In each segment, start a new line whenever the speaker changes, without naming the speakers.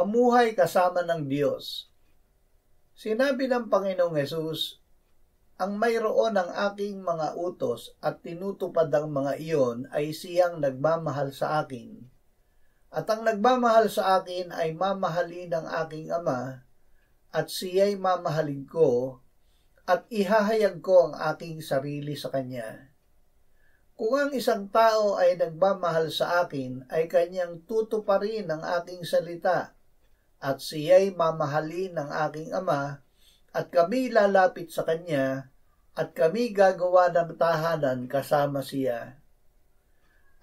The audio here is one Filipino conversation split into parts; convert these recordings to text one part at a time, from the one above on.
mamuhay kasama ng Diyos. Sinabi ng Panginoong Hesus, ang mayroon ng aking mga utos at tinutupad ang mga iyon ay siyang nagmamahal sa akin. At ang nagmamahal sa akin ay mamahalin ng aking Ama, at siya'y mamahalin ko, at ihahayag ko ang aking sarili sa kanya. Kung ang isang tao ay nagmamahal sa akin, ay kanyang tutuparin ang aking salita, at siya'y mamahalin ng aking Ama, at kami lalapit sa kanya, at kami gagawa ng tahanan kasama siya.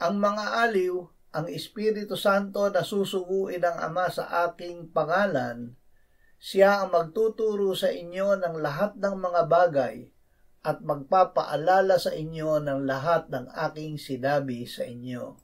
Ang mga aliw, ang Espiritu Santo na susuguin ng Ama sa aking pangalan, siya ang magtuturo sa inyo ng lahat ng mga bagay, at magpapaalala sa inyo ng lahat ng aking sinabi sa inyo.